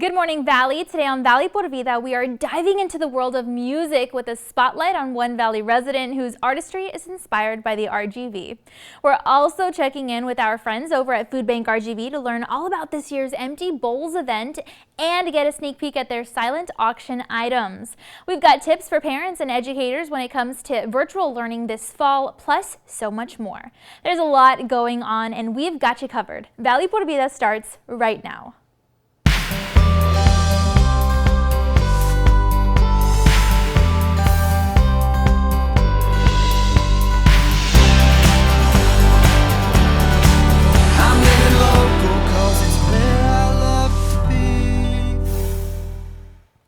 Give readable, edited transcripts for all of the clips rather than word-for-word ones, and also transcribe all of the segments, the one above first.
Good morning, Valley. Today on Valley por Vida, we are diving into the world of music with a spotlight on one Valley resident whose artistry is inspired by the RGV. We're also checking in with our friends over at Food Bank RGV to learn all about this year's Empty Bowls event and get a sneak peek at their silent auction items. We've got tips for parents and educators when it comes to virtual learning this fall, plus so much more. There's a lot going on and we've got you covered. Valley por Vida starts right now.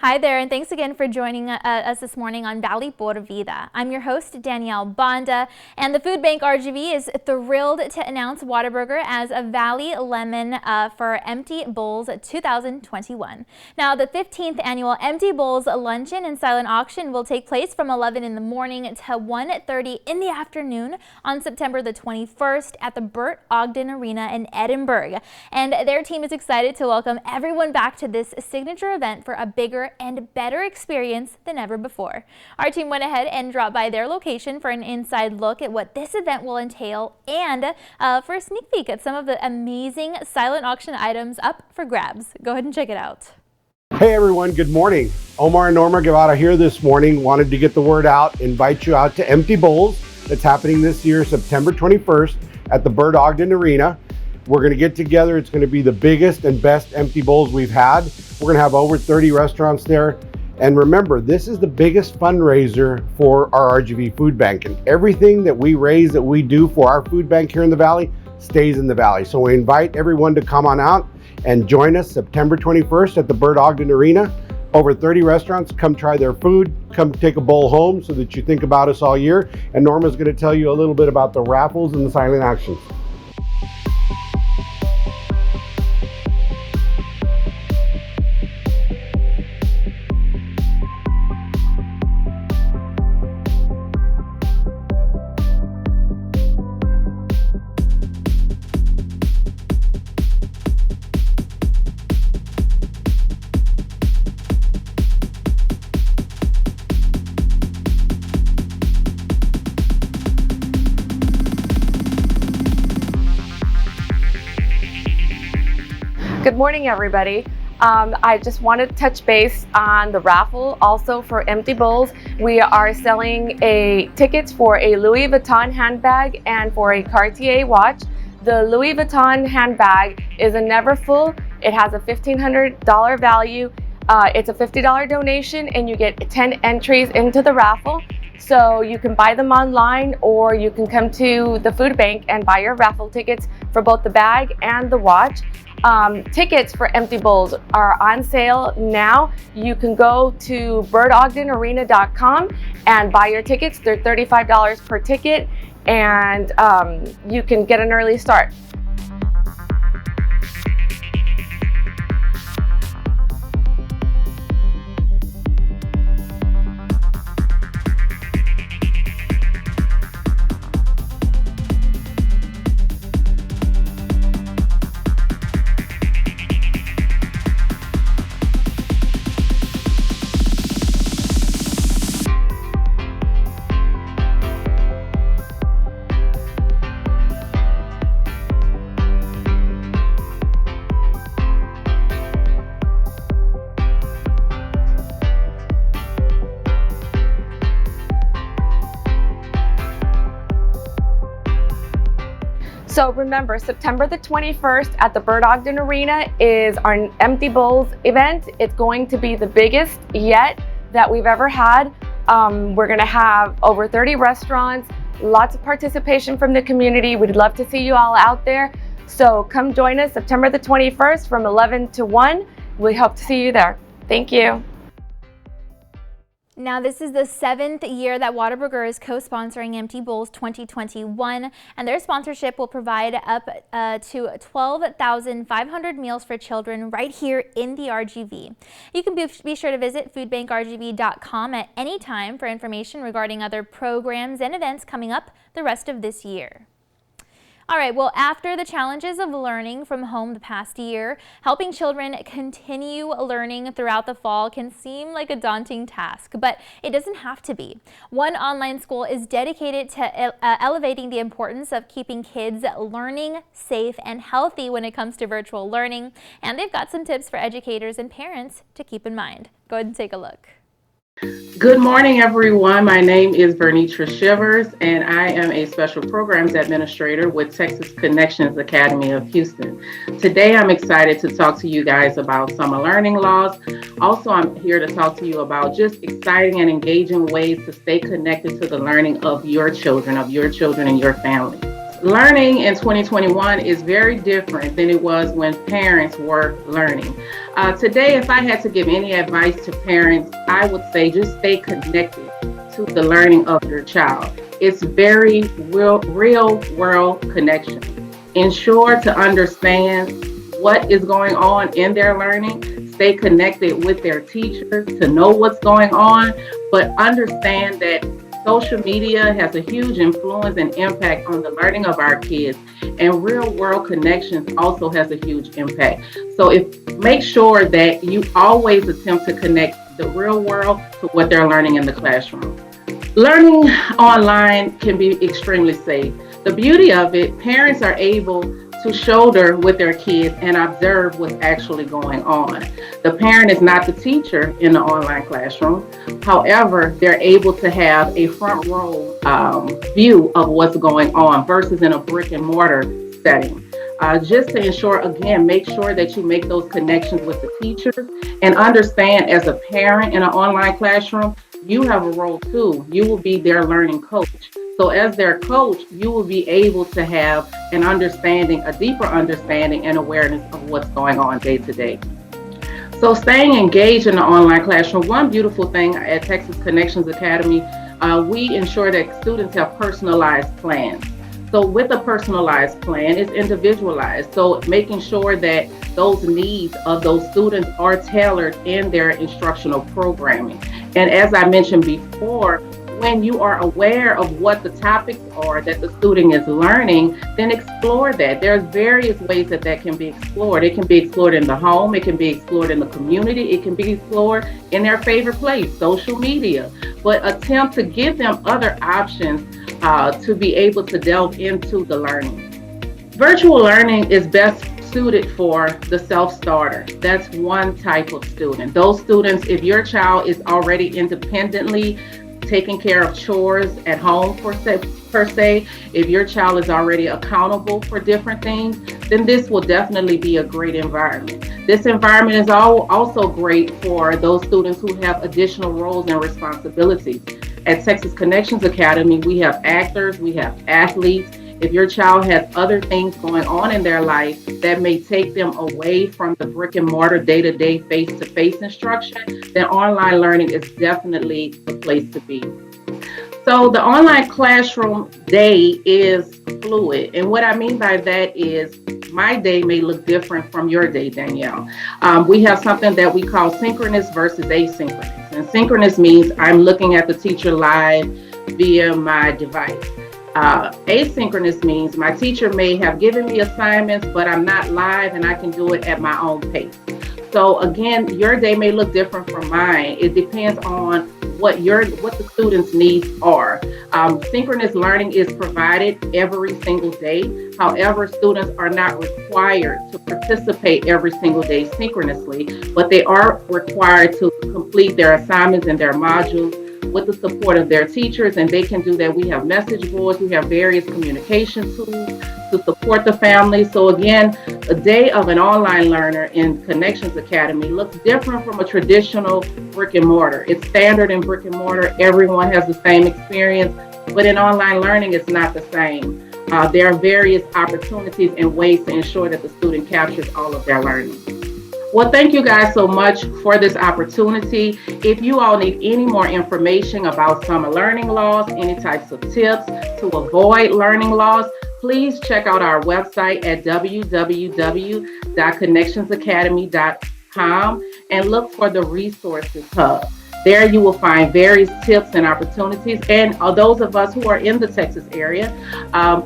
Hi there, and thanks again for joining us this morning on Valley por Vida. I'm your host, Danielle Banda, and the Food Bank RGV is thrilled to announce Whataburger as a Valley Lemon for Empty Bowls 2021. Now, the 15th annual Empty Bowls Luncheon and Silent Auction will take place from 11 in the morning to 1:30 in the afternoon on September the 21st at the Burt Ogden Arena in Edinburgh. And their team is excited to welcome everyone back to this signature event for a bigger and better experience than ever before. Our team went ahead and dropped by their location for an inside look at what this event will entail and for a sneak peek at some of the amazing silent auction items up for grabs. Go ahead and check it out. Hey everyone, good morning. Omar and Norma Guevara here this morning. Wanted to get the word out, invite you out to Empty Bowls. That's happening this year, September 21st at the Burt Ogden Arena. We're going to get together. It's going to be the biggest and best Empty Bowls we've had. We're going to have over 30 restaurants there. And remember, this is the biggest fundraiser for our RGV Food Bank. And everything that we raise, that we do for our food bank here in the Valley, stays in the Valley. So we invite everyone to come on out and join us September 21st at the Burt Ogden Arena. Over 30 restaurants. Come try their food. Come take a bowl home so that you think about us all year. And Norma's going to tell you a little bit about the raffles and the silent auctions. Good morning, everybody. I just wanted to touch base on the raffle also for Empty Bowls. We are selling tickets for a Louis Vuitton handbag and for a Cartier watch. The Louis Vuitton handbag is a never full. It has a $1,500 value. It's a $50 donation and you get 10 entries into the raffle. So you can buy them online or you can come to the food bank and buy your raffle tickets for both the bag and the watch. Tickets for Empty Bowls are on sale now. You can go to burtogdenarena.com and buy your tickets. They're $35 per ticket and you can get an early start. So remember, September the 21st at the Burt Ogden Arena is our Empty Bowls event. It's going to be the biggest yet that we've ever had. We're going to have over 30 restaurants, lots of participation from the community. We'd love to see you all out there. So come join us September the 21st from 11 to 1. We hope to see you there. Thank you. Now, this is the 7th year that Whataburger is co-sponsoring Empty Bowls 2021, and their sponsorship will provide up to 12,500 meals for children right here in the RGV. You can be sure to visit foodbankrgv.com at any time for information regarding other programs and events coming up the rest of this year. All right, well, after the challenges of learning from home the past year, helping children continue learning throughout the fall can seem like a daunting task, but it doesn't have to be. One online school is dedicated to elevating the importance of keeping kids learning safe and healthy when it comes to virtual learning, and they've got some tips for educators and parents to keep in mind. Go ahead and take a look. Good morning, everyone. My name is Vernitra Shivers, and I am a Special Programs Administrator with Texas Connections Academy of Houston. Today, I'm excited to talk to you guys about summer learning laws. Also, I'm here to talk to you about just exciting and engaging ways to stay connected to the learning of your children and your family. Learning in 2021 is very different than it was when parents were learning. Today, if I had to give any advice to parents, I would say just stay connected to the learning of your child. It's very real world connection. Ensure to understand what is going on in their learning. Stay connected with their teachers to know what's going on, but understand that social media has a huge influence and impact on the learning of our kids, and real world connections also has a huge impact. So make sure that you always attempt to connect the real world to what they're learning in the classroom. Learning online can be extremely safe. The beauty of it, parents are able to shoulder with their kids and observe what's actually going on. The parent is not the teacher in the online classroom. However, they're able to have a front row view of what's going on versus in a brick and mortar setting. Just to ensure, again, make sure that you make those connections with the teachers and understand as a parent in an online classroom, you have a role too. You will be their learning coach. So as their coach, you will be able to have an understanding, a deeper understanding and awareness of what's going on day to day. So staying engaged in the online classroom, one beautiful thing at Texas Connections Academy, we ensure that students have personalized plans. So with a personalized plan, it's individualized. So making sure that those needs of those students are tailored in their instructional programming. And as I mentioned before, when you are aware of what the topics are that the student is learning, then explore that. There's various ways that can be explored. It can be explored in the home, it can be explored in the community, it can be explored in their favorite place, social media. But attempt to give them other options to be able to delve into the learning. Virtual learning is best suited for the self-starter. That's one type of student. Those students, if your child is already independently taking care of chores at home per se, if your child is already accountable for different things, then this will definitely be a great environment. This environment is also great for those students who have additional roles and responsibilities. At Texas Connections Academy, we have actors, we have athletes. If your child has other things going on in their life that may take them away from the brick and mortar day-to-day face-to-face instruction, then online learning is definitely the place to be. So the online classroom day is fluid. And what I mean by that is my day may look different from your day, Danielle. We have something that we call synchronous versus asynchronous. And synchronous means I'm looking at the teacher live via my device. Asynchronous means my teacher may have given me assignments, but I'm not live and I can do it at my own pace. So again, your day may look different from mine. It depends on what the students' needs are. Synchronous learning is provided every single day. However, students are not required to participate every single day synchronously, but they are required to complete their assignments and their modules with the support of their teachers, and they can do that. We have message boards, we have various communication tools to support the family. So again, a day of an online learner in Connections Academy looks different from a traditional brick and mortar. It's standard in brick and mortar. Everyone has the same experience, but in online learning, it's not the same. There are various opportunities and ways to ensure that the student captures all of their learning. Well, thank you guys so much for this opportunity. If you all need any more information about summer learning laws, any types of tips to avoid learning loss, please check out our website at www.connectionsacademy.com and look for the resources hub. There you will find various tips and opportunities. And those of us who are in the Texas area,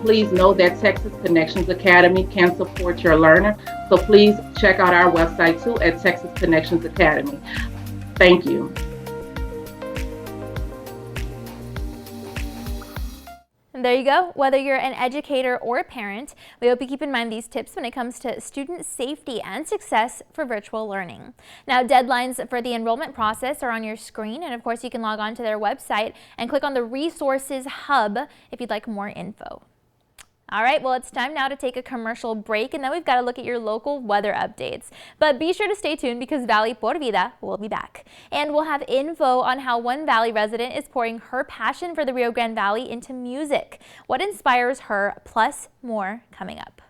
please know that Texas Connections Academy can support your learner. So please check out our website too at Texas Connections Academy. Thank you. And there you go. Whether you're an educator or a parent, we hope you keep in mind these tips when it comes to student safety and success for virtual learning. Now, deadlines for the enrollment process are on your screen, and of course you can log on to their website and click on the Resources Hub if you'd like more info. All right, well, it's time now to take a commercial break, and then we've got to look at your local weather updates. But be sure to stay tuned because Valley por Vida will be back. And we'll have info on how one Valley resident is pouring her passion for the Rio Grande Valley into music. What inspires her, plus more coming up.